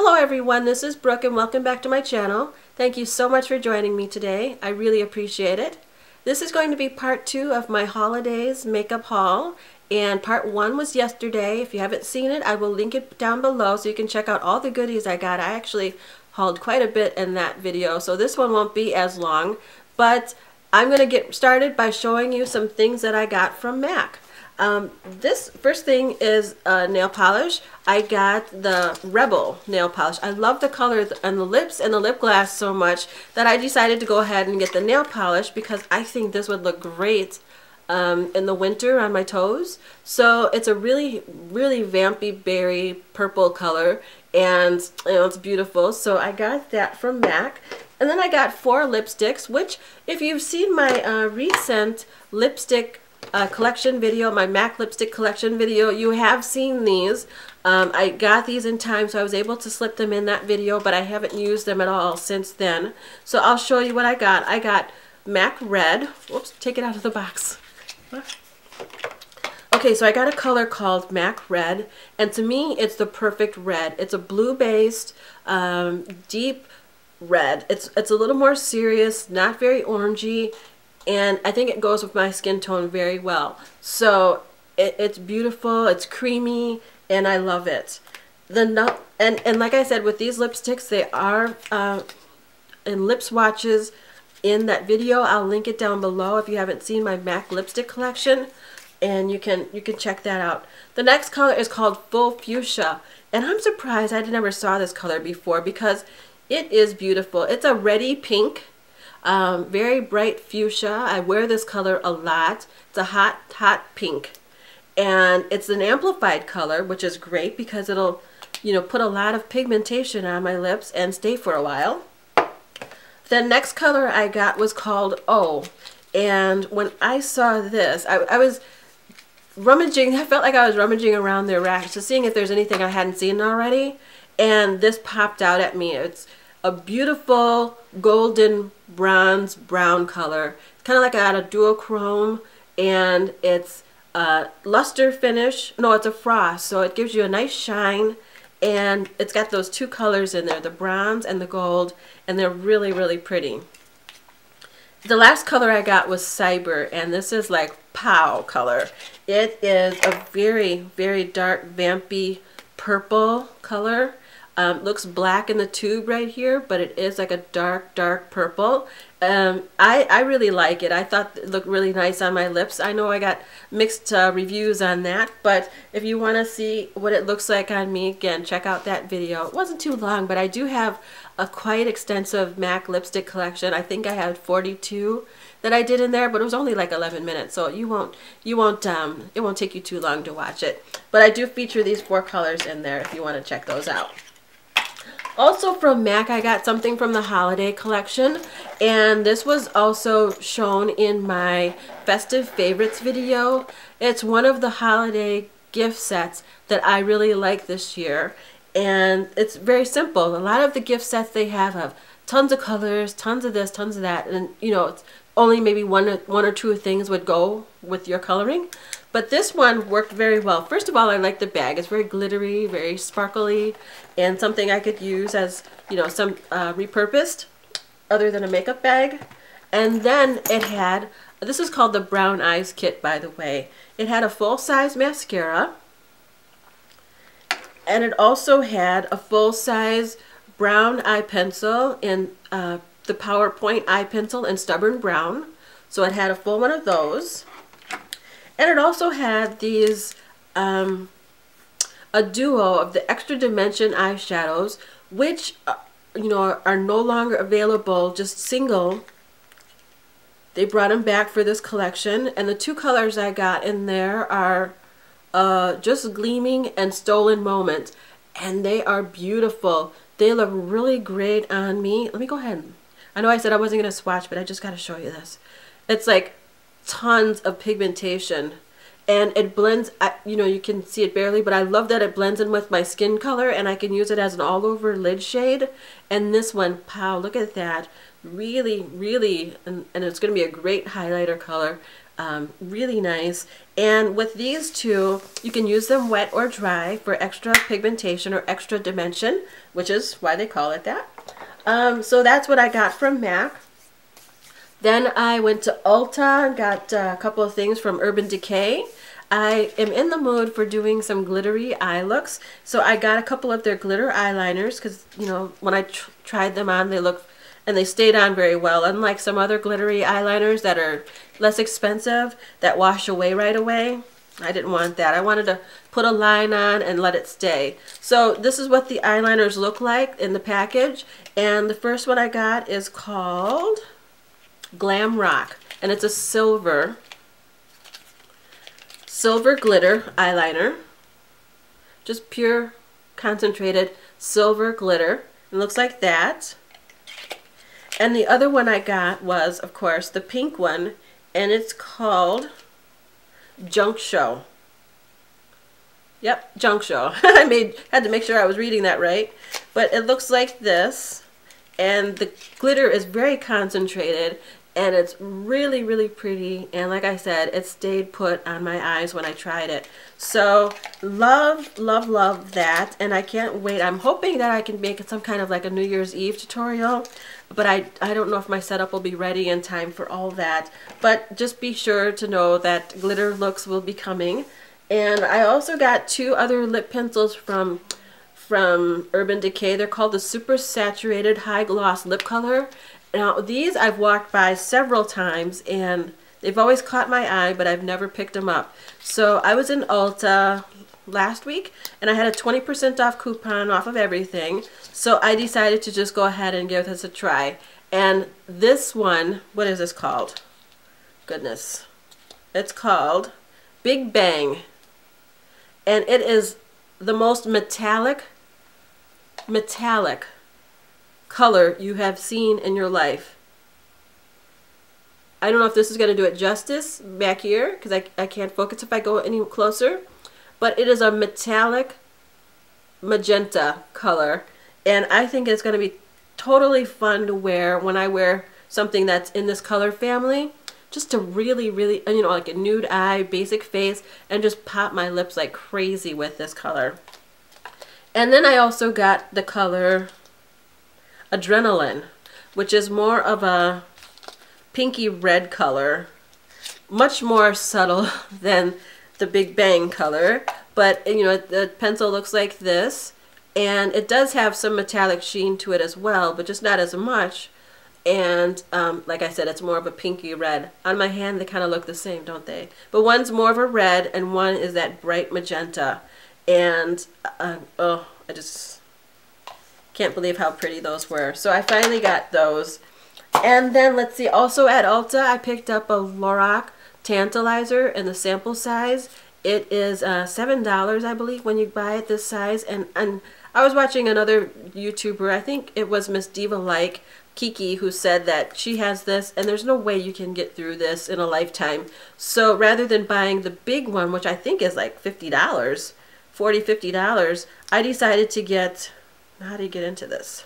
Hello everyone, this is Brooke and welcome back to my channel. Thank you so much for joining me today. I really appreciate it. This is going to be part 2 of my holidays makeup haul, and part 1 was yesterday. If you haven't seen it, I will link it down below so you can check out all the goodies I got. I actually hauled quite a bit in that video, so this one won't be as long, but I'm going to get started by showing you some things that I got from MAC. This first thing is nail polish. I got the Rebel nail polish. I love the color on the lips and the lip gloss so much that I decided to go ahead and get the nail polish because I think this would look great in the winter on my toes. So it's a really vampy berry purple color, and you know, it's beautiful. So I got that from MAC. And then I got 4 lipsticks, which if you've seen my recent lipstick collection video, my MAC lipstick collection video, you have seen these. I got these in time, so I was able to slip them in that video, but I haven't used them at all since then. So I'll show you what I got. I got MAC Red. Whoops, take it out of the box. Okay, so I got a color called MAC Red, and to me it's the perfect red. It's a blue-based, deep red. It's a little more serious, not very orangey, and I think it goes with my skin tone very well. So it's beautiful, it's creamy, and I love it. And like I said, with these lipsticks, they are in lip swatches in that video. I'll link it down below if you haven't seen my MAC lipstick collection, and you can check that out. The next color is called Full Fuchsia, and I'm surprised I never saw this color before because it is beautiful. It's a reddy pink. Very bright fuchsia. I wear this color a lot. It's a hot pink, and it's an amplified color, which is great because it'll, you know, put a lot of pigmentation on my lips and stay for a while. The next color I got was called O, and when I saw this, I was rummaging. I felt like I was rummaging around their racks, just seeing if there's anything I hadn't seen already, and this popped out at me. It's a beautiful golden bronze brown color. It's kind of like a duochrome, and it's a luster finish. No, it's a frost, so it gives you a nice shine, and it's got those 2 colors in there, the bronze and the gold, and they're really pretty. The last color I got was Cyber, and this is like Pow color. It is a very dark vampy purple color. Looks black in the tube right here, but it is like a dark purple. I really like it. I thought it looked really nice on my lips. I know I got mixed reviews on that, but if you want to see what it looks like on me, again, check out that video. It wasn't too long, but I do have a quite extensive MAC lipstick collection. I think I had 42 that I did in there, but it was only like 11 minutes, so it won't take you too long to watch it. But I do feature these 4 colors in there if you want to check those out. Also from MAC, I got something from the holiday collection, and this was also shown in my Festive Favorites video. It's one of the holiday gift sets that I really like this year, and it's very simple. A lot of the gift sets they have tons of colors, tons of this, tons of that, and you know, it's only maybe one or two things would go with your coloring. But this one worked very well. First of all, I like the bag. It's very glittery, very sparkly, and something I could use as, you know, some repurposed other than a makeup bag. And then it had, this is called the Brown Eyes Kit, by the way. It had a full-size mascara, and it also had a full-size brown eye pencil in the PowerPoint eye pencil in Stubborn Brown. So it had a full one of those. And it also had these, a duo of the Extra Dimension eyeshadows, which, you know, are no longer available, just single. They brought them back for this collection, and the 2 colors I got in there are Just Gleaming and Stolen Moment, and they are beautiful. They look really great on me. Let me go ahead. I know I said I wasn't going to swatch, but I just got to show you this. It's like tons of pigmentation, and it blends, you know, you can see it barely, but I love that it blends in with my skin color, and I can use it as an all-over lid shade. And this one, pow, look at that. Really, and it's going to be a great highlighter color. Really nice. And with these two, you can use them wet or dry for extra pigmentation or extra dimension, which is why they call it that. So that's what I got from MAC. Then I went to Ulta and got a couple of things from Urban Decay. I am in the mood for doing some glittery eye looks, so I got a couple of their glitter eyeliners because, you know, when I tried them on, they stayed on very well, unlike some other glittery eyeliners that are less expensive that wash away right away. I didn't want that. I wanted to put a line on and let it stay. So this is what the eyeliners look like in the package, and the first one I got is called Glam Rock, and it's a silver glitter eyeliner, just pure concentrated silver glitter. It looks like that. And the other one I got was, of course, the pink one, and it's called xoxo. Yep, xoxo. I had to make sure I was reading that right. But it looks like this, and the glitter is very concentrated, and it's really, really pretty. And like I said, it stayed put on my eyes when I tried it. So love, love, love that. And I can't wait. I'm hoping that I can make it some kind of like a New Year's Eve tutorial. But I don't know if my setup will be ready in time for all that. But just be sure to know that glitter looks will be coming. And I also got two other lip pencils from Urban Decay. They're called the Super Saturated High Gloss Lip Color. Now these I've walked by several times and they've always caught my eye, but I've never picked them up. So I was in Ulta last week and I had a 20% off coupon off of everything. So I decided to just go ahead and give this a try. And this one, what is this called? Goodness. It's called Big Bang. And it is the most metallic color you have seen in your life. I don't know if this is going to do it justice back here because I can't focus if I go any closer, but it is a metallic magenta color, and I think it's going to be totally fun to wear when I wear something that's in this color family, just to really, really, you know, like a nude eye, basic face, and just pop my lips like crazy with this color. And then I also got the color Adrenaline, which is more of a pinky red color, much more subtle than the Big Bang color, but you know, the pencil looks like this, and it does have some metallic sheen to it as well, but just not as much. And like I said, it's more of a pinky red. On my hand they kind of look the same, don't they? But one's more of a red and one is that bright magenta. And oh, I just can't believe how pretty those were. So I finally got those. And then let's see, also at Ulta I picked up a Lorac Tantalizer in the sample size. It is $7, I believe, when you buy it this size. And I was watching another YouTuber, I think it was Miss Diva Like Kiki, who said that she has this and there's no way you can get through this in a lifetime. So rather than buying the big one, which I think is like $50, $40, $50, I decided to get, how do you get into this?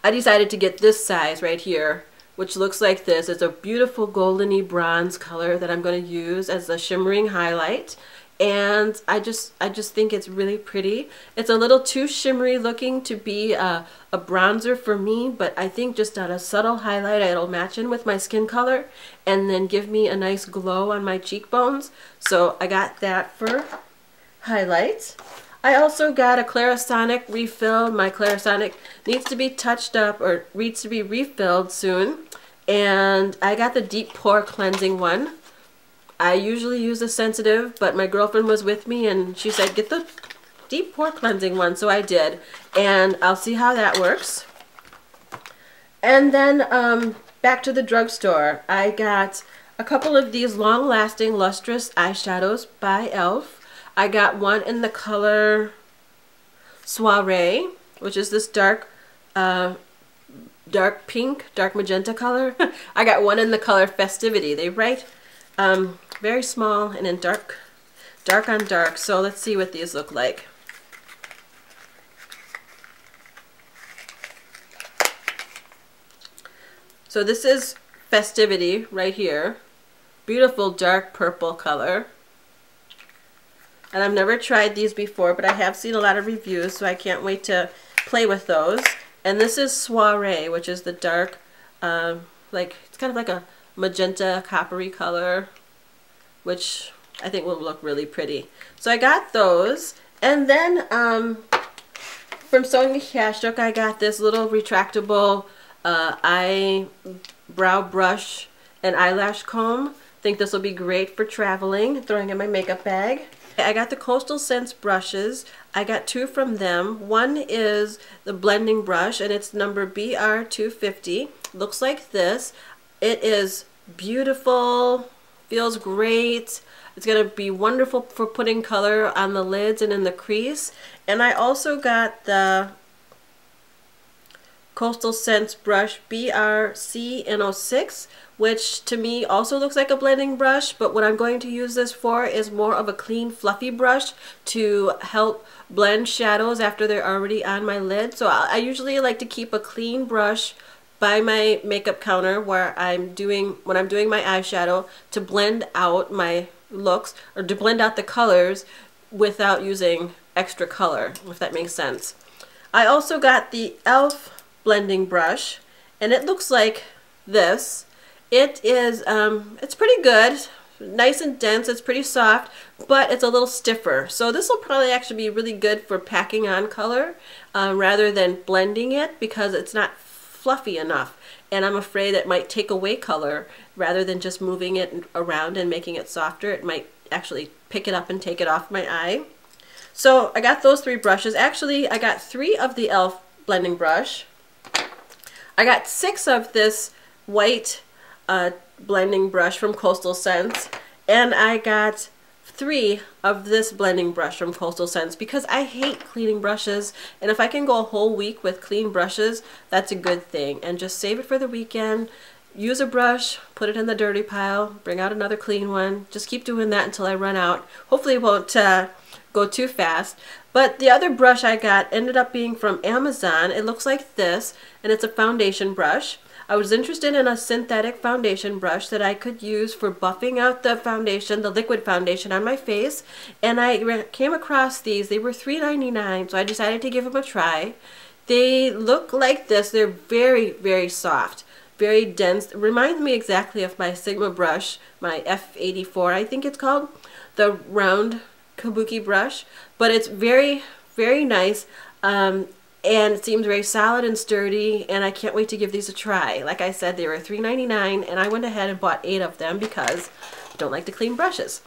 I decided to get this size right here, which looks like this. It's a beautiful goldeny bronze color that I'm going to use as a shimmering highlight. And I just think it's really pretty. It's a little too shimmery looking to be a bronzer for me, but I think just on a subtle highlight it'll match in with my skin color and then give me a nice glow on my cheekbones. So I got that for highlights. I also got a Clarisonic refill. My Clarisonic needs to be touched up or needs to be refilled soon. And I got the Deep Pore Cleansing one. I usually use a sensitive, but my girlfriend was with me and she said, get the Deep Pore Cleansing one. So I did. And I'll see how that works. And then back to the drugstore. I got a couple of these long-lasting lustrous eyeshadows by e.l.f. I got one in the color Soiree, which is this dark pink, dark magenta color. I got one in the color Festivity. They write very small and in dark on dark. So let's see what these look like. So this is Festivity right here. Beautiful dark purple color. And I've never tried these before, but I have seen a lot of reviews, so I can't wait to play with those. And this is Soiree, which is the dark, like, it's kind of like a magenta coppery color, which I think will look really pretty. So I got those. And then from Sewing the Cash Joke, I got this little retractable eyebrow brush and eyelash comb. I think this will be great for traveling, throwing in my makeup bag. I got the Coastal Scents brushes. I got two from them. One is the blending brush, and it's number BR250. Looks like this. It is beautiful, feels great. It's going to be wonderful for putting color on the lids and in the crease. And I also got the Coastal Scents brush BRC-06, which to me also looks like a blending brush, but what I'm going to use this for is more of a clean, fluffy brush to help blend shadows after they're already on my lid. So I usually like to keep a clean brush by my makeup counter where when I'm doing my eyeshadow to blend out my looks, or to blend out the colors without using extra color, if that makes sense. I also got the e.l.f. blending brush, and it looks like this. It is, it's pretty good, nice and dense, it's pretty soft, but it's a little stiffer. So this will probably actually be really good for packing on color rather than blending it, because it's not fluffy enough. And I'm afraid it might take away color rather than just moving it around and making it softer. It might actually pick it up and take it off my eye. So I got those three brushes. Actually, I got 3 of the e.l.f. blending brush. I got 6 of this white blending brush from Coastal Scents, and I got 3 of this blending brush from Coastal Scents because I hate cleaning brushes, and if I can go a whole week with clean brushes, that's a good thing. And just save it for the weekend, use a brush, put it in the dirty pile, bring out another clean one, just keep doing that until I run out. Hopefully it won't go too fast. But the other brush I got ended up being from Amazon. It looks like this, and it's a foundation brush. I was interested in a synthetic foundation brush that I could use for buffing out the foundation, the liquid foundation on my face, and I came across these. They were $3.99, so I decided to give them a try. They look like this. They're very, very soft, very dense. It reminds me exactly of my Sigma brush, my F84, I think it's called, the round kabuki brush, but it's very, very nice. And it seems very solid and sturdy, and I can't wait to give these a try. Like I said, they were $3.99, and I went ahead and bought 8 of them because I don't like to clean brushes.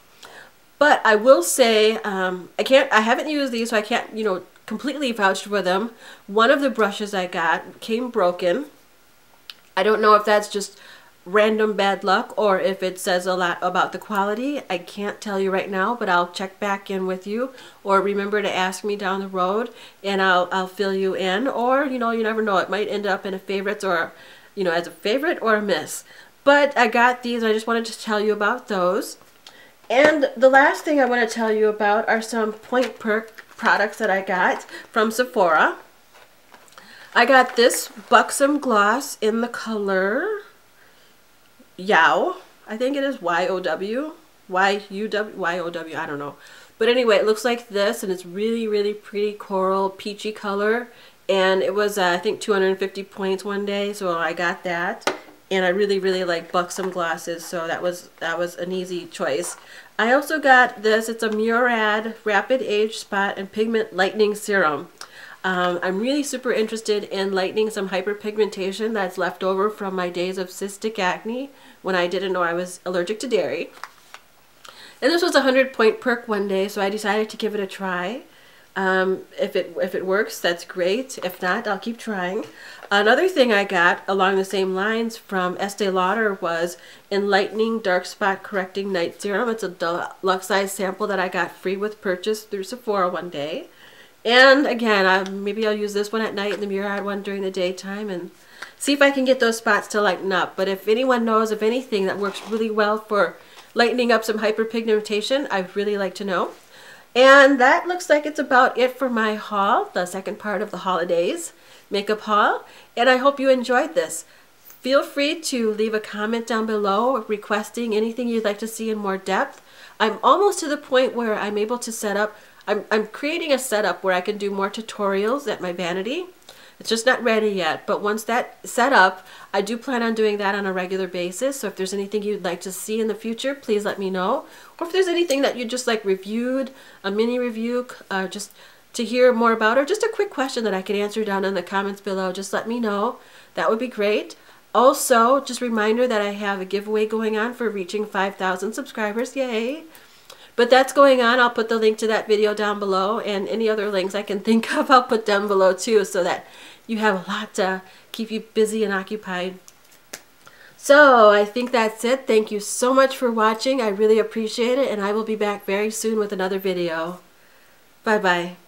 But I will say, I haven't used these, so I can't, completely vouch for them. One of the brushes I got came broken. I don't know if that's just random bad luck or if it says a lot about the quality. I can't tell you right now, but I'll check back in with you, or remember to ask me down the road and I'll fill you in. Or you never know, it might end up in a favorites, or as a favorite or a miss. But I got these, and I just wanted to tell you about those. And the last thing I want to tell you about are some Point Perk products that I got from Sephora. I got this Buxom gloss in the color Yow. I think it is Y-O-W. Y-U-W. Y-O-W. I don't know. But anyway, it looks like this, and it's really, really pretty coral, peachy color. And it was, I think, 250 points one day, so I got that. And I really, really like Buxom glosses, so that was an easy choice. I also got this. It's a Murad Rapid Age Spot and Pigment Lightening Serum. I'm really super interested in lightening some hyperpigmentation that's left over from my days of cystic acne when I didn't know I was allergic to dairy. And this was a 100-point perk one day, so I decided to give it a try. If it works, that's great. If not, I'll keep trying. Another thing I got along the same lines from Estee Lauder was Enlightening Dark Spot Correcting Night Serum. It's a deluxe size sample that I got free with purchase through Sephora one day. And again, maybe I'll use this one at night and the Murad one during the daytime and see if I can get those spots to lighten up. But if anyone knows of anything that works really well for lightening up some hyperpigmentation, I'd really like to know. And that looks like it's about it for my haul, the second part of the HAULidays makeup haul. And I hope you enjoyed this. Feel free to leave a comment down below requesting anything you'd like to see in more depth. I'm almost to the point where I'm able to set up, I'm creating a setup where I can do more tutorials at my vanity. It's just not ready yet, but once that's set up, I do plan on doing that on a regular basis. So if there's anything you'd like to see in the future, please let me know. Or if there's anything that you just like reviewed, a mini review, just to hear more about, or just a quick question that I could answer down in the comments below, just let me know. That would be great. Also, just a reminder that I have a giveaway going on for reaching 5,000 subscribers. Yay! But that's going on. I'll put the link to that video down below, and any other links I can think of I'll put down below too, so that you have a lot to keep you busy and occupied. So I think that's it. Thank you so much for watching. I really appreciate it, and I will be back very soon with another video. Bye-bye.